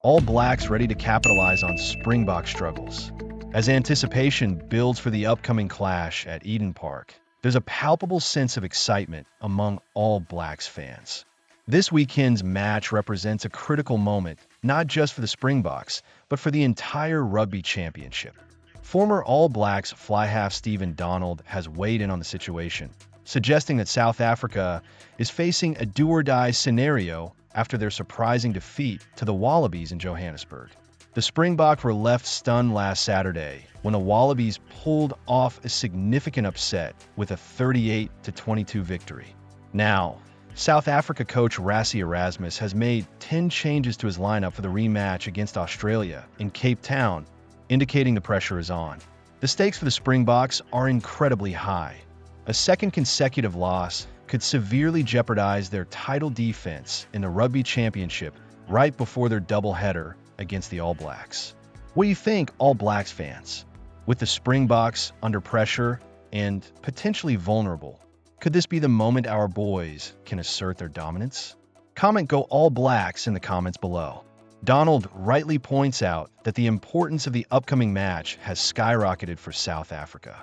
All Blacks ready to capitalize on Springbok struggles. As anticipation builds for the upcoming clash at Eden Park, there's a palpable sense of excitement among All Blacks fans. This weekend's match represents a critical moment, not just for the Springboks, but for the entire Rugby Championship. Former All Blacks fly half Stephen Donald has weighed in on the situation, suggesting that South Africa is facing a do-or-die scenario after their surprising defeat to the Wallabies in Johannesburg. The Springboks were left stunned last Saturday when the Wallabies pulled off a significant upset with a 38-22 victory. Now, South Africa coach Rassie Erasmus has made 10 changes to his lineup for the rematch against Australia in Cape Town, indicating the pressure is on. The stakes for the Springboks are incredibly high. A second consecutive loss could severely jeopardize their title defense in the Rugby Championship right before their doubleheader against the All Blacks. What do you think, All Blacks fans? With the Springboks under pressure and potentially vulnerable, could this be the moment our boys can assert their dominance? Comment "Go All Blacks" in the comments below. Donald rightly points out that the importance of the upcoming match has skyrocketed for South Africa.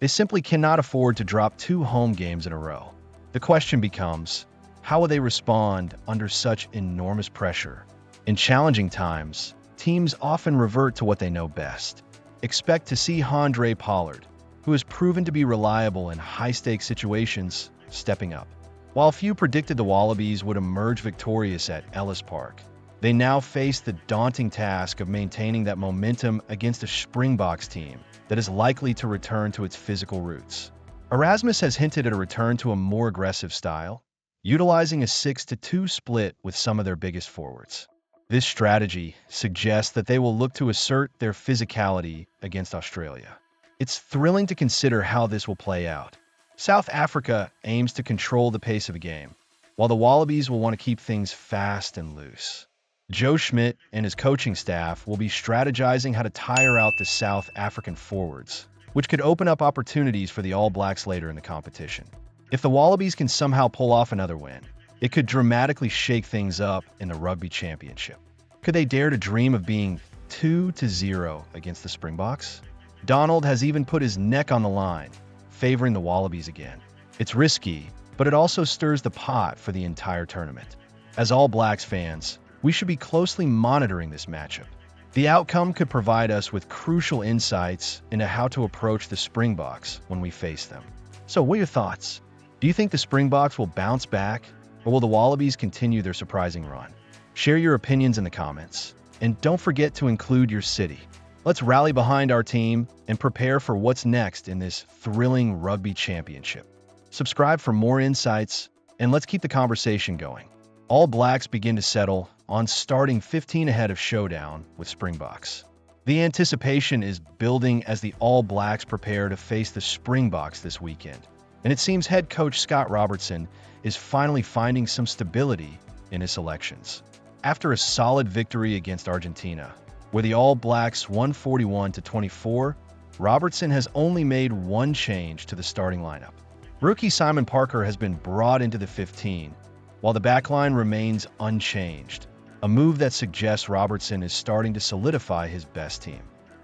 They simply cannot afford to drop 2 home games in a row. The question becomes, how will they respond under such enormous pressure? In challenging times, teams often revert to what they know best. Expect to see Handré Pollard, who has proven to be reliable in high-stakes situations, stepping up. While few predicted the Wallabies would emerge victorious at Ellis Park, they now face the daunting task of maintaining that momentum against a Springboks team that is likely to return to its physical roots. Erasmus has hinted at a return to a more aggressive style, utilizing a 6-2 split with some of their biggest forwards. This strategy suggests that they will look to assert their physicality against Australia. It's thrilling to consider how this will play out. South Africa aims to control the pace of the game, while the Wallabies will want to keep things fast and loose. Joe Schmidt and his coaching staff will be strategizing how to tire out the South African forwards, which could open up opportunities for the All Blacks later in the competition. If the Wallabies can somehow pull off another win, it could dramatically shake things up in the Rugby Championship. Could they dare to dream of being 2-0 against the Springboks? Donald has even put his neck on the line, favoring the Wallabies again. It's risky, but it also stirs the pot for the entire tournament. As All Blacks fans, we should be closely monitoring this matchup. The outcome could provide us with crucial insights into how to approach the Springboks when we face them. So what are your thoughts? Do you think the Springboks will bounce back, or will the Wallabies continue their surprising run? Share your opinions in the comments, and don't forget to include your city. Let's rally behind our team and prepare for what's next in this thrilling Rugby Championship. Subscribe for more insights, and let's keep the conversation going. All Blacks begin to settle on starting 15 ahead of showdown with Springboks. The anticipation is building as the All Blacks prepare to face the Springboks this weekend, and it seems head coach Scott Robertson is finally finding some stability in his selections. After a solid victory against Argentina, where the All Blacks won 41-24, Robertson has only made one change to the starting lineup. Rookie Simon Parker has been brought into the 15, while the backline remains unchanged, a move that suggests Robertson is starting to solidify his best team.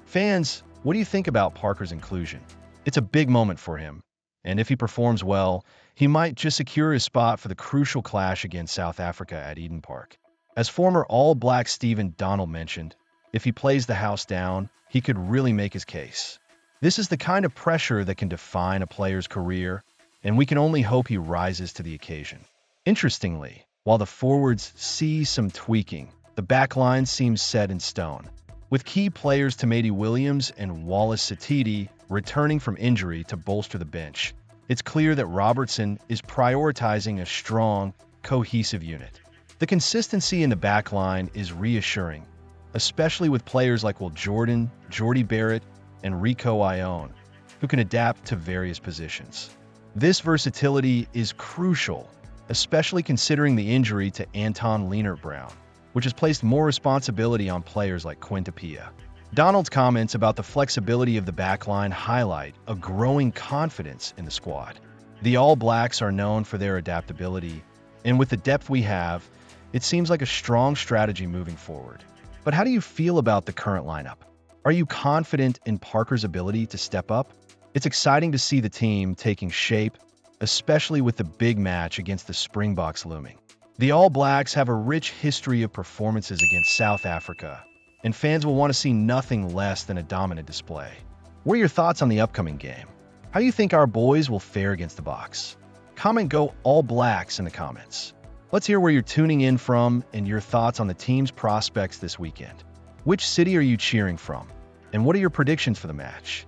Fans, what do you think about Parker's inclusion? It's a big moment for him, and if he performs well, he might just secure his spot for the crucial clash against South Africa at Eden Park. As former All Black Stephen Donald mentioned, if he plays the house down, he could really make his case. This is the kind of pressure that can define a player's career, and we can only hope he rises to the occasion. Interestingly, while the forwards see some tweaking, the backline seems set in stone. With key players Tamati Williams and Wallace Satiti returning from injury to bolster the bench, it's clear that Robertson is prioritizing a strong, cohesive unit. The consistency in the backline is reassuring, especially with players like Will Jordan, Jordy Barrett, and Rico Ione, who can adapt to various positions. This versatility is crucial, especially considering the injury to Anton Lienert-Brown, which has placed more responsibility on players like Quintapia. Donald's comments about the flexibility of the backline highlight a growing confidence in the squad. The All Blacks are known for their adaptability, and with the depth we have, it seems like a strong strategy moving forward. But how do you feel about the current lineup? Are you confident in Parker's ability to step up? It's exciting to see the team taking shape, especially with the big match against the Springboks looming. The All Blacks have a rich history of performances against South Africa, and fans will want to see nothing less than a dominant display. What are your thoughts on the upcoming game? How do you think our boys will fare against the Boks? Comment Go All Blacks in the comments. Let's hear where you're tuning in from and your thoughts on the team's prospects this weekend. Which city are you cheering from? And what are your predictions for the match?